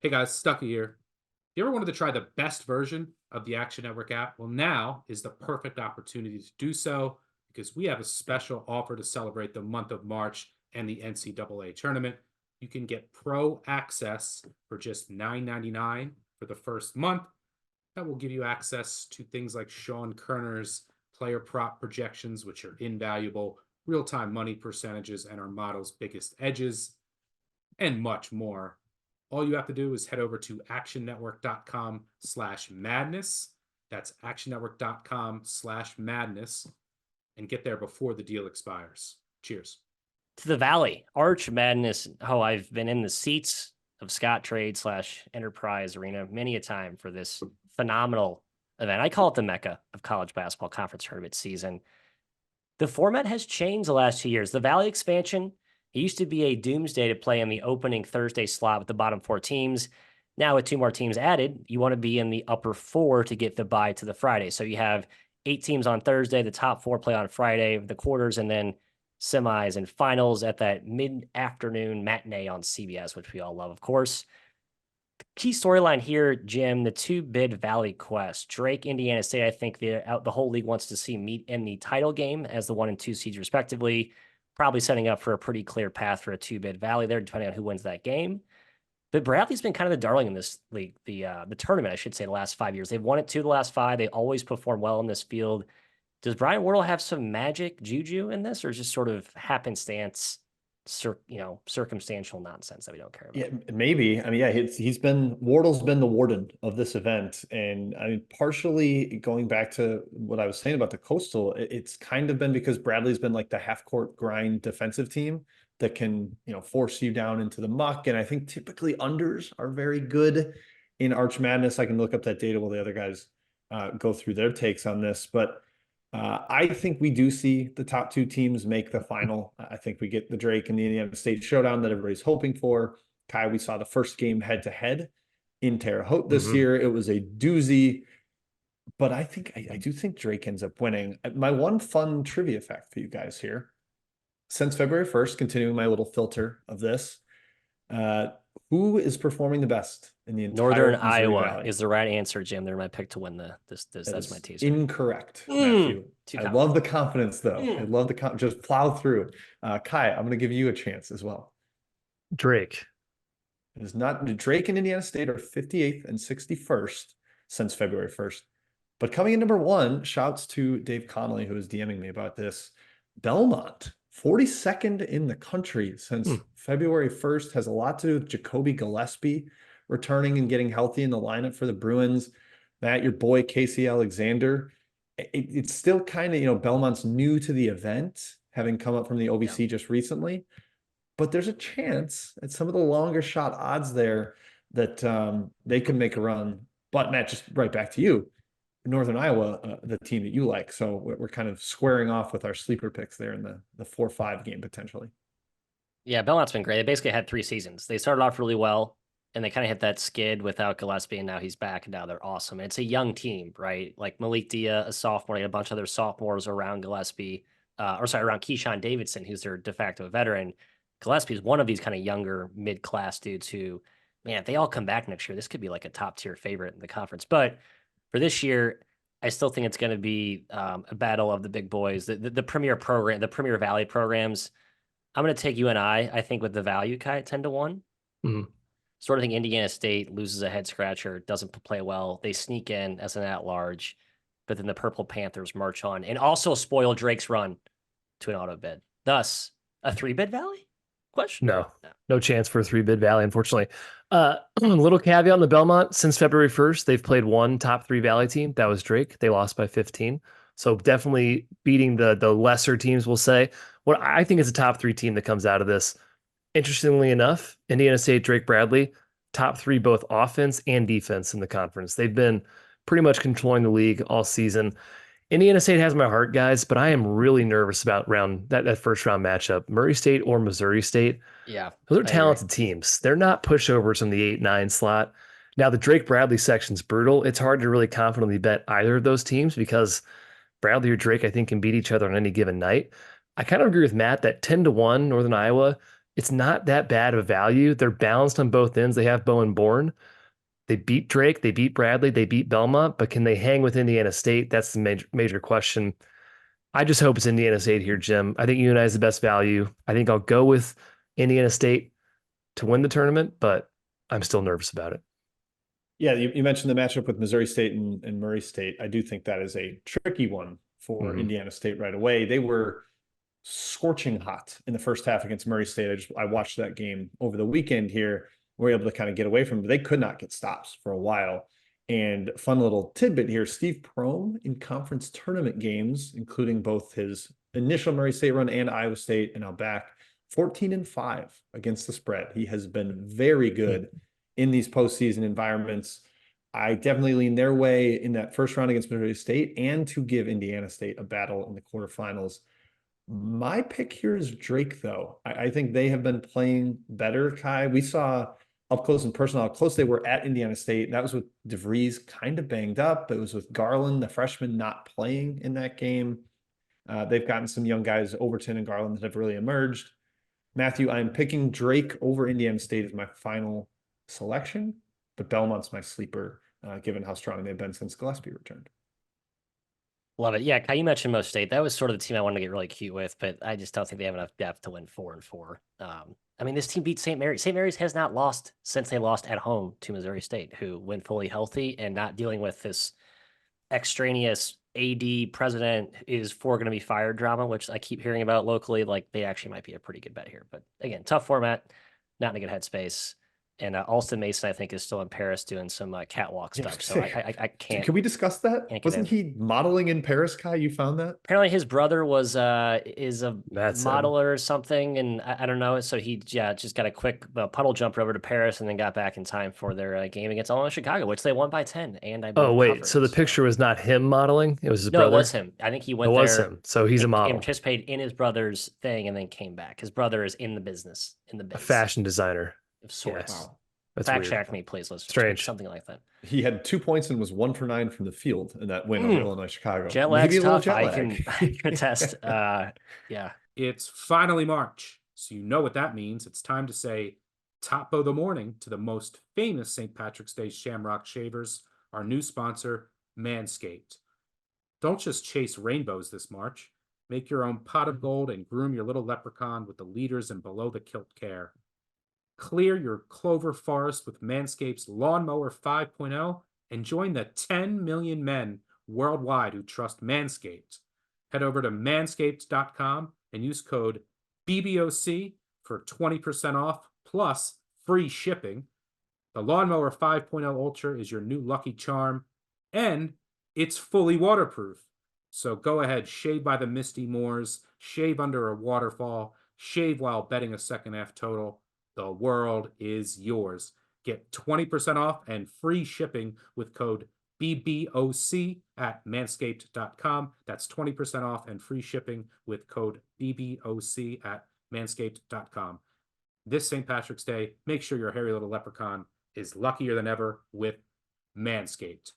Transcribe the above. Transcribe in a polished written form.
Hey guys, Stucky here. You ever wanted to try the best version of the Action Network app? Well, now is the perfect opportunity to do so because we have a special offer to celebrate the month of March and the NCAA tournament. You can get pro access for just $9.99 for the first month. That will give you access to things like Sean Kerner's player prop projections, which are invaluable, real-time money percentages, and our model's biggest edges, and much more. All you have to do is head over to actionnetwork.com/madness. That's actionnetwork.com/madness and get there before the deal expires. Cheers. To the Valley, Arch Madness. Oh, I've been in the seats of Scott Trade / Enterprise Arena many a time for this phenomenal event. I call it the Mecca of college basketball conference tournament season. The format has changed the last 2 years. The Valley expansion, it used to be a doomsday to play in the opening Thursday slot with the bottom 4 teams. Now with 2 more teams added, you want to be in the upper 4 to get the bye to the Friday. So you have 8 teams on Thursday, the top 4 play on Friday, the quarters, and then semis and finals at that mid-afternoon matinee on CBS, which we all love, of course. The key storyline here, Jim, the 2-bid Valley Quest. Drake, Indiana State, I think the whole league wants to see meet in the title game as the 1 and 2 seeds respectively, probably setting up for a pretty clear path for a 2-bid Valley there, depending on who wins that game. But Bradley's been kind of the darling in this league, the tournament, I should say, the last 5 years. They've won it 2 of the last 5. They always perform well in this field. Does Brian Wardle have some magic juju in this, or just sort of happenstance, circumstantial nonsense that we don't care about? Yeah, maybe. I mean, yeah, Wardle's been the warden of this event. And I mean, partially going back to what I was saying about the Coastal, it's kind of been because Bradley's been like the half-court grind defensive team that can, force you down into the muck. And I think typically unders are very good in Arch Madness. I can look up that data while the other guys go through their takes on this. But I think we do see the top 2 teams make the final. I think we get the Drake and the Indiana State showdown that everybody's hoping for. Kai, we saw the first game head-to-head in Terre Haute this year. It was a doozy, but I do think Drake ends up winning. My one fun trivia fact for you guys here, since February 1st, continuing my little filter of this, who is performing the best in the entire Northern Missouri Iowa Valley? Is the right answer, Jim. They're my pick to win this. That's my teaser. Incorrect, Matthew. I love the confidence, though. I love the just plow through. Kai, I'm going to give you a chance as well. Drake. It is not. Drake and Indiana State are 58th and 61st since February 1st. But coming in number 1, shouts to Dave Connolly, who is DMing me about this. Belmont, 42nd in the country since February 1st, has a lot to do with Jacoby Gillespie returning and getting healthy in the lineup for the Bruins. Matt, your boy Casey Alexander. It's still kind of, Belmont's new to the event, having come up from the OVC just recently. But there's a chance at some of the longer shot odds there that they could make a run. But Matt, just right back to you. Northern Iowa, the team that you like. So we're kind of squaring off with our sleeper picks there in the 4-5 game potentially. Yeah, Belmont's been great. They basically had 3 seasons. They started off really well, and they kind of hit that skid without Gillespie, and now he's back, and now they're awesome. And it's a young team, right? Like Malik Dia, a sophomore, they had a bunch of other sophomores around Gillespie, around Keyshawn Davidson, who's their de facto veteran. Gillespie is one of these kind of younger mid-class dudes who, man, if they all come back next year, this could be like a top-tier favorite in the conference. But for this year, I still think it's going to be a battle of the big boys, the premier program, the premier Valley programs. I'm going to take UNI, I think, with the value, Kai, at 10-1. Sort of think Indiana State loses a head scratcher, doesn't play well. They sneak in as an at-large, but then the Purple Panthers march on and also spoil Drake's run to an auto bid. Thus, a 3-bid Valley? Question? No chance for a 3-bid Valley, unfortunately. A little caveat on the Belmont. Since February 1st, they've played 1 top 3 Valley team. That was Drake. They lost by 15. So definitely beating the lesser teams, we'll say. What I think is a top 3 team that comes out of this, interestingly enough, Indiana State, Drake Bradley, top 3 both offense and defense in the conference. They've been pretty much controlling the league all season. Indiana State has my heart, guys, but I am really nervous about that first round matchup. Murray State or Missouri State. Yeah. Those are talented teams. They're not pushovers in the 8-9 slot. Now, the Drake Bradley section's brutal. It's hard to really confidently bet either of those teams because Bradley or Drake, I think, can beat each other on any given night. I kind of agree with Matt that 10-1 Northern Iowa it's not that bad of a value. They're balanced on both ends. They have Bowen Bourne. They beat Drake, they beat Bradley, they beat Belmont, but can they hang with Indiana State? That's the major question. I just hope it's Indiana State here, Jim. I think UNI is the best value. I think I'll go with Indiana State to win the tournament, but I'm still nervous about it. Yeah, you mentioned the matchup with Missouri State and Murray State. I do think that is a tricky one for Indiana State right away. They were scorching hot in the first half against Murray State. I watched that game over the weekend here. We were able to kind of get away from it, but they could not get stops for a while. And fun little tidbit here, Steve Prohm in conference tournament games, including both his initial Murray State run and Iowa State, and now back 14-5 against the spread. He has been very good in these postseason environments. I definitely lean their way in that first round against Missouri State and to give Indiana State a battle in the quarterfinals. My pick here is Drake, though. I think they have been playing better, Kai. We saw up close and personal how close they were at Indiana State. That was with DeVries kind of banged up. It was with Garland, the freshman, not playing in that game. They've gotten some young guys, Overton and Garland, that have really emerged. Matthew, I'm picking Drake over Indiana State as my final selection, but Belmont's my sleeper, given how strong they've been since Gillespie returned. Love it. Yeah, Kai, you mentioned Mo State. That was sort of the team I wanted to get really cute with, but I just don't think they have enough depth to win 4-4. I mean, this team beat St. Mary's. St. Mary's has not lost since they lost at home to Missouri State, who went fully healthy and not dealing with this extraneous AD president is going to be fired drama, which I keep hearing about locally. Like, they actually might be a pretty good bet here. But again, tough format, not in a good headspace. And Alston Mason, I think, is still in Paris doing some catwalk stuff. So I can't. Can we discuss that? Wasn't he modeling in Paris, Kai? You found that? Apparently, his brother is a modeler or something, and I don't know. So he just got a quick puddle jump over to Paris and then got back in time for their game against Illinois Chicago, which they won by 10. And I wait, so the picture was not him modeling; it was his brother. No, it was him. I think he went. It was him. So he's a model. Participated in his brother's thing and then came back. His brother is in the business, a fashion designer. Of sorts. Wow. That's fact check me, please. Let's strange. Something like that. He had 2 points and was 1 for 9 from the field in that win over Illinois Chicago. Jet lag's tough. I can attest. Yeah. It's finally March, so you know what that means. It's time to say top of the morning to the most famous St. Patrick's Day Shamrock Shavers, our new sponsor, Manscaped. Don't just chase rainbows this March. Make your own pot of gold and groom your little leprechaun with the leaders in below-the-kilt care. Clear your clover forest with Manscaped's Lawnmower 5.0 and join the 10 million men worldwide who trust Manscaped. Head over to manscaped.com and use code BBOC for 20% off plus free shipping. The Lawnmower 5.0 Ultra is your new lucky charm, and it's fully waterproof. So go ahead, shave by the misty moors, shave under a waterfall, shave while betting a second half total. The world is yours. Get 20% off and free shipping with code BBOC at manscaped.com. That's 20% off and free shipping with code BBOC at manscaped.com. This St. Patrick's Day, make sure your hairy little leprechaun is luckier than ever with Manscaped.